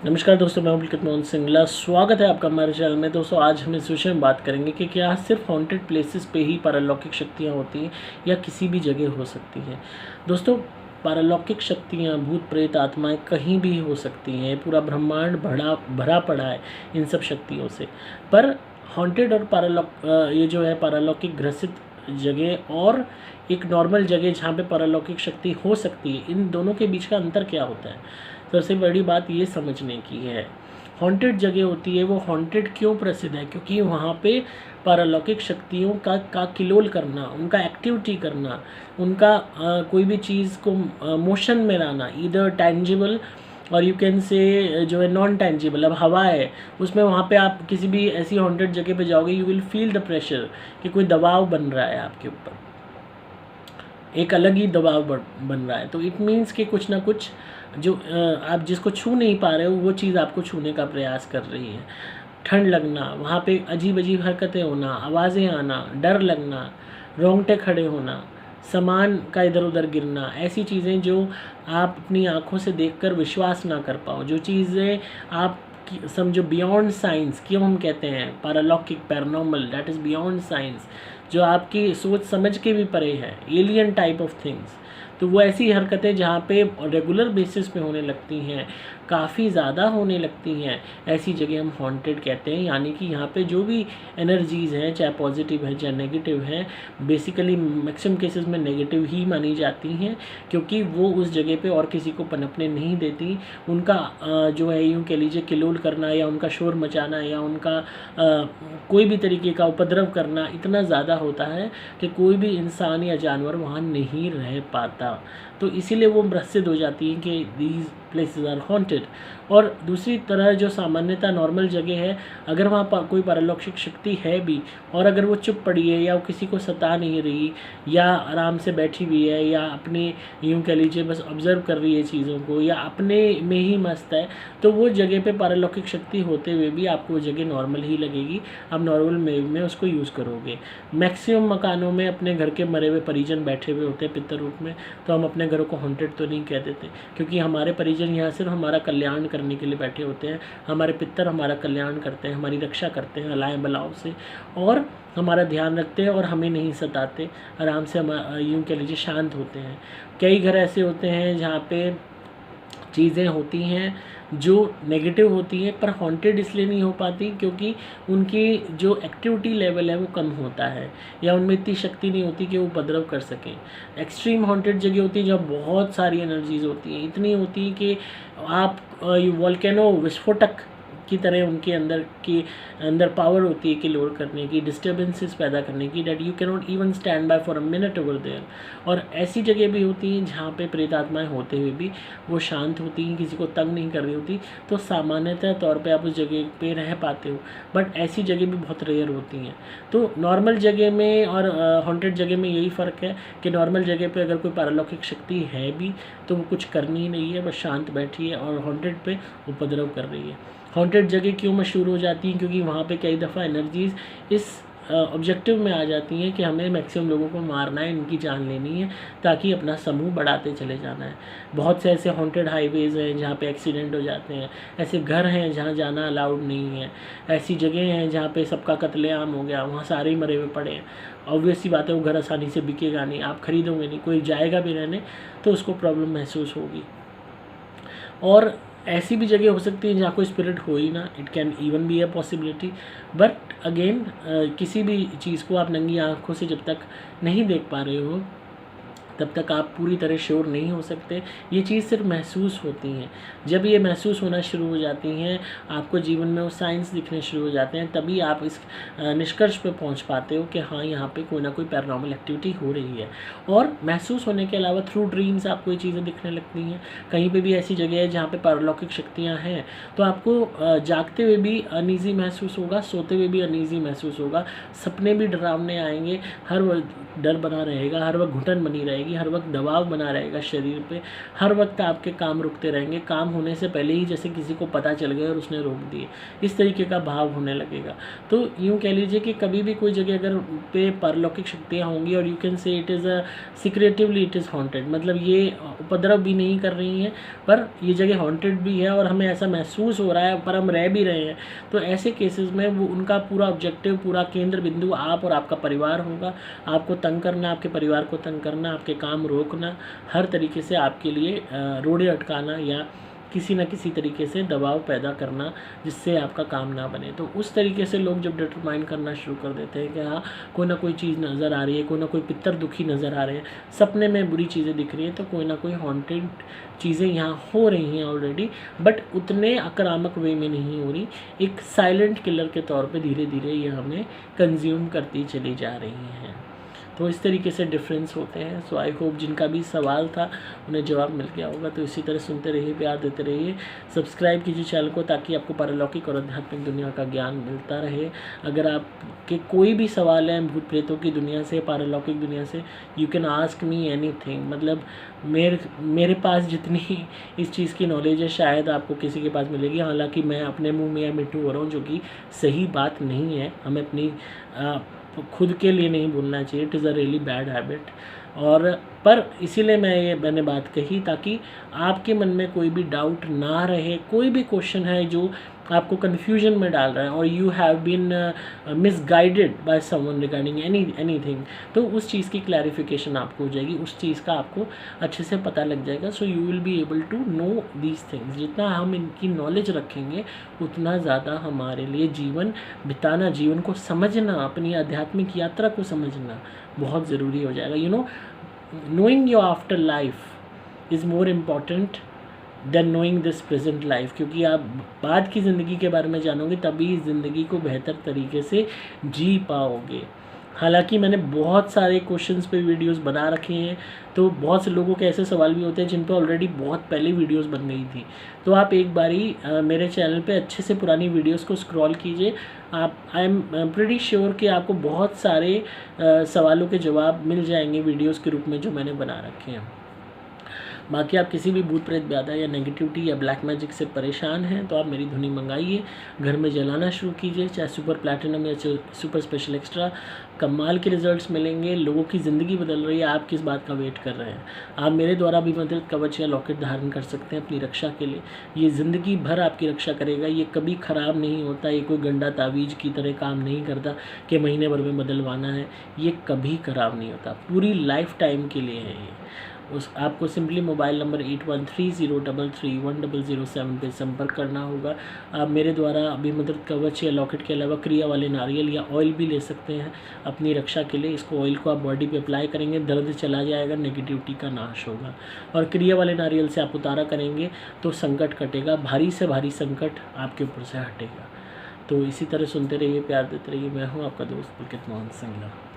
नमस्कार दोस्तों, मैं पुलकित मोहन सिंगला। स्वागत है आपका हमारे चैनल में। दोस्तों, आज हम इस विषय में बात करेंगे कि क्या सिर्फ हॉन्टेड प्लेसेस पे ही पारलौकिक शक्तियाँ होती हैं या किसी भी जगह हो सकती हैं। दोस्तों, पारलौकिक शक्तियाँ, भूत प्रेत आत्माएं कहीं भी हो सकती हैं। पूरा ब्रह्मांड भरा भरा पड़ा है इन सब शक्तियों से। पर हॉन्टेड और ये जो है पारलौकिक ग्रसित जगह और एक नॉर्मल जगह जहाँ पे पारलौकिक शक्ति हो सकती है, इन दोनों के बीच का अंतर क्या होता है। सबसे बड़ी बात ये समझने की है, हॉन्टेड जगह होती है वो हॉन्टेड क्यों प्रसिद्ध है, क्योंकि वहाँ पे पारलौकिक शक्तियों का किलोल करना, उनका एक्टिविटी करना, उनका कोई भी चीज़ को मोशन में लाना, इधर टैंजिबल और यू कैन से जो है नॉन टैंजिबल। अब हवा है उसमें, वहाँ पे आप किसी भी ऐसी हॉन्टेड जगह पे जाओगे, you will feel the pressure कि कोई दबाव बन रहा है आपके ऊपर, एक अलग ही दबाव बन रहा है। तो इट मीन्स कि कुछ ना कुछ जो आप जिसको छू नहीं पा रहे हो वो चीज़ आपको छूने का प्रयास कर रही है। ठंड लगना, वहाँ पे अजीब अजीब हरकतें होना, आवाज़ें आना, डर लगना, रोंगटे खड़े होना, सामान का इधर उधर गिरना, ऐसी चीज़ें जो आप अपनी आँखों से देखकर विश्वास ना कर पाओ, जो चीज़ें आप समझो बियॉन्ड साइंस, क्यों हम कहते हैं पैरालौकिक, paranormal, that is beyond science, जो आपकी सोच समझ के भी परे है, एलियन टाइप ऑफ थिंग्स। तो वो ऐसी हरकतें जहाँ पे रेगुलर बेसिस पे होने लगती हैं, काफ़ी ज़्यादा होने लगती हैं, ऐसी जगह हम हॉन्टेड कहते हैं। यानी कि यहाँ पे जो भी एनर्जीज़ हैं, चाहे पॉजिटिव है चाहे नेगेटिव हैं, बेसिकली मैक्सिमम केसेस में नेगेटिव ही मानी जाती हैं, क्योंकि वो उस जगह पे और किसी को पनपने नहीं देती। उनका जो है यूँ कह लीजिए किलोल करना या उनका शोर मचाना या उनका कोई भी तरीके का उपद्रव करना इतना ज़्यादा होता है कि कोई भी इंसान या जानवर वहाँ नहीं रह पाता। तो इसीलिए वो प्रसिद्ध हो जाती हैं कि दीज प्लेसेस आर हॉन्टेड। और दूसरी तरह जो सामान्यतः नॉर्मल जगह है, अगर वहाँ पर कोई पारलौकिक शक्ति है भी और अगर वो चुप पड़ी है या वो किसी को सता नहीं रही या आराम से बैठी हुई है या अपने यूँ कह लीजिए बस ऑब्ज़र्व कर रही है चीज़ों को या अपने में ही मस्त है, तो वो जगह पे पारलौकिक शक्ति होते हुए भी आपको वो जगह नॉर्मल ही लगेगी। आप नॉर्मल में उसको यूज़ करोगे। मैक्सिमम मकानों में अपने घर के मरे हुए परिजन बैठे हुए होते हैं पितर रूप में, तो हम अपने घरों को हॉन्टेड तो नहीं कह देते, क्योंकि हमारे परिजन यहाँ सिर्फ हमारा कल्याण करने के लिए बैठे होते हैं। हमारे पितर हमारा कल्याण करते हैं, हमारी रक्षा करते हैं अलाए बलाओं से, और हमारा ध्यान रखते हैं और हमें नहीं सताते, आराम से हम यूँ कह लीजिए शांत होते हैं। कई घर ऐसे होते हैं जहाँ पे चीज़ें होती हैं जो नेगेटिव होती हैं, पर हॉन्टेड इसलिए नहीं हो पाती क्योंकि उनकी जो एक्टिविटी लेवल है वो कम होता है या उनमें इतनी शक्ति नहीं होती कि वो उपद्रव कर सकें। एक्सट्रीम हॉन्टेड जगह होती है जहाँ बहुत सारी एनर्जीज होती हैं, इतनी होती है कि आप वोल्केनो विस्फोटक की तरह उनके अंदर पावर होती है कि लोड करने की, डिस्टर्बेंसेस पैदा करने की, that you can not even stand by for a minute over there. और ऐसी जगह भी होती हैं जहाँ पे प्रेत आत्माएँ होते हुए भी वो शांत होती हैं, किसी को तंग नहीं कर रही होती, तो सामान्यतः तौर पे आप उस जगह पे रह पाते हो। बट ऐसी जगह भी बहुत रेयर होती हैं। तो नॉर्मल जगह में और हॉन्टेड जगह में यही फ़र्क है कि नॉर्मल जगह पे अगर कोई पारलौकिक शक्ति है भी तो वो कुछ करनी ही नहीं है, बस शांत बैठी है, और हॉन्टेड पे उपद्रव कर रही है। हॉन्टेड जगह क्यों मशहूर हो जाती हैं, क्योंकि वहाँ पे कई दफ़ा एनर्जीज़ इस ऑब्जेक्टिव में आ जाती हैं कि हमें मैक्सिमम लोगों को मारना है, इनकी जान लेनी है, ताकि अपना समूह बढ़ाते चले जाना है। बहुत से ऐसे हॉन्टेड हाईवेज़ हैं जहाँ पे एक्सीडेंट हो जाते हैं, ऐसे घर हैं जहाँ जाना अलाउड नहीं है, ऐसी जगह हैं जहाँ पे सबका कत्लेआम हो गया, वहाँ सारे ही मरे हुए पड़े हैं। ऑब्वियस सी बात है वो घर आसानी से बिकेगा नहीं, आप खरीदोगे नहीं, कोई जाएगा भी रहने तो उसको प्रॉब्लम महसूस होगी। और ऐसी भी जगह हो सकती है जहाँ कोई स्पिरिट हो ही ना, it can even be a possibility. But again किसी भी चीज़ को आप नंगी आँखों से जब तक नहीं देख पा रहे हो तब तक आप पूरी तरह श्योर नहीं हो सकते। ये चीज़ सिर्फ महसूस होती हैं। जब ये महसूस होना शुरू हो जाती हैं, आपको जीवन में वो साइंस दिखने शुरू हो जाते हैं, तभी आप इस निष्कर्ष पे पहुंच पाते हो कि हाँ, यहाँ पे कोई ना कोई पैरानॉर्मल एक्टिविटी हो रही है। और महसूस होने के अलावा थ्रू ड्रीम्स आपको ये चीज़ें दिखने लगती हैं। कहीं पे भी ऐसी जगह है जहाँ पे पारलौकिक शक्तियाँ हैं, तो आपको जागते हुए भी अनईज़ी महसूस होगा, सोते हुए भी अनईज़ी महसूस होगा, सपने भी डरावने आएंगे, हर वक्त डर बना रहेगा, हर वक्त घुटन बनी रहेगी। जाएगी, हर वक्त दबाव बना रहेगा शरीर पे, हर वक्त आपके काम रुकते रहेंगे, काम होने से पहले ही जैसे किसी को पता चल गया और उसने रोक दिए, इस तरीके का भाव होने लगेगा। तो यूँ कह लीजिए कि कभी भी कोई जगह अगर पे पारलौकिक शक्तियाँ होंगी और you can say it is a secretively it is haunted, मतलब ये उपद्रव भी नहीं कर रही हैं पर ये जगह हॉन्टेड भी है और हमें ऐसा महसूस हो रहा है पर हम रह भी रहे हैं, तो ऐसे केसेस में वो उनका पूरा ऑब्जेक्टिव, पूरा केंद्र बिंदु आप और आपका परिवार होगा। आपको तंग करना, आपके परिवार को तंग करना, आपके काम रोकना, हर तरीके से आपके लिए रोड़े अटकाना या किसी न किसी तरीके से दबाव पैदा करना जिससे आपका काम ना बने। तो उस तरीके से लोग जब डिटरमाइन करना शुरू कर देते हैं कि हाँ कोई ना कोई चीज़ नज़र आ रही है, कोई ना कोई पितर दुखी नज़र आ रहे हैं, सपने में बुरी चीज़ें दिख रही हैं, तो कोई ना कोई हॉन्टेड चीज़ें यहाँ हो रही हैं ऑलरेडी, बट उतने आक्रामक वे में नहीं हो रही, एक साइलेंट किलर के तौर पे धीरे धीरे ये हमें कंज्यूम करती चली जा रही हैं। तो इस तरीके से डिफरेंस होते हैं। सो आई होप जिनका भी सवाल था उन्हें जवाब मिल गया होगा। तो इसी तरह सुनते रहिए, प्यार देते रहिए, सब्सक्राइब कीजिए चैनल को ताकि आपको पारलौकिक और आध्यात्मिक दुनिया का ज्ञान मिलता रहे। अगर आपके कोई भी सवाल है भूत प्रेतों की दुनिया से, पारलौकिक दुनिया से, you can ask me anything. मतलब मेरे पास जितनी इस चीज़ की नॉलेज है शायद आपको किसी के पास मिलेगी। हालांकि मैं अपने मुंह में या मिट्टू हो रहा हूँ, जो कि सही बात नहीं है। हमें अपनी खुद के लिए नहीं बोलना चाहिए, it is a really bad habit. और पर इसीलिए मैंने बात कही ताकि आपके मन में कोई भी डाउट ना रहे। कोई भी क्वेश्चन है जो आपको कन्फ्यूजन में डाल रहा है और you have been misguided by someone regarding anything, तो उस चीज़ की क्लैरिफिकेशन आपको हो जाएगी, उस चीज़ का आपको अच्छे से पता लग जाएगा। So you will be able to know these things. जितना हम इनकी नॉलेज रखेंगे उतना ज़्यादा हमारे लिए जीवन बिताना, जीवन को समझना, अपनी आध्यात्मिक यात्रा को समझना बहुत ज़रूरी हो जाएगा। You know, knowing your after life is more important than knowing this present life, क्योंकि आप बाद की ज़िंदगी के बारे में जानोगे तभी ज़िंदगी को बेहतर तरीके से जी पाओगे। हालांकि मैंने बहुत सारे क्वेश्चंस पे वीडियोस बना रखे हैं, तो बहुत से लोगों के ऐसे सवाल भी होते हैं जिन पे ऑलरेडी बहुत पहले वीडियोस बन गई थी। तो आप एक बारी मेरे चैनल पे अच्छे से पुरानी वीडियोस को स्क्रॉल कीजिए। आप आई एम प्रीटी श्योर कि आपको बहुत सारे सवालों के जवाब मिल जाएंगे वीडियोस के रूप में जो मैंने बना रखे हैं। बाकी आप किसी भी भूत प्रेत ब्यादा या नेगेटिविटी या ब्लैक मैजिक से परेशान हैं तो आप मेरी धुनी मंगाइए, घर में जलाना शुरू कीजिए, चाहे सुपर प्लैटिनम या सुपर स्पेशल एक्स्ट्रा। कमाल के रिजल्ट्स मिलेंगे, लोगों की ज़िंदगी बदल रही है। आप किस बात का वेट कर रहे हैं? आप मेरे द्वारा अभिमंत्रित कवच या लॉकेट धारण कर सकते हैं अपनी रक्षा के लिए। ये ज़िंदगी भर आपकी रक्षा करेगा, ये कभी ख़राब नहीं होता, ये कोई गंदा तावीज़ की तरह काम नहीं करता कि महीने भर में बदलवाना है। ये कभी ख़राब नहीं होता, पूरी लाइफ टाइम के लिए है ये। आपको सिंपली मोबाइल नंबर 8130331007 पे संपर्क करना होगा। आप मेरे द्वारा अभिमंत्रित कवच या लॉकेट के अलावा क्रिया वाले नारियल या ऑयल भी ले सकते हैं अपनी रक्षा के लिए। इसको ऑयल को आप बॉडी पे अप्लाई करेंगे, दर्द चला जाएगा, नेगेटिविटी का नाश होगा। और क्रिया वाले नारियल से आप उतारा करेंगे तो संकट कटेगा, भारी से भारी संकट आपके ऊपर से हटेगा। तो इसी तरह सुनते रहिए, प्यार देते रहिए। मैं हूँ आपका दोस्त पुलकित मोहन सिंगला।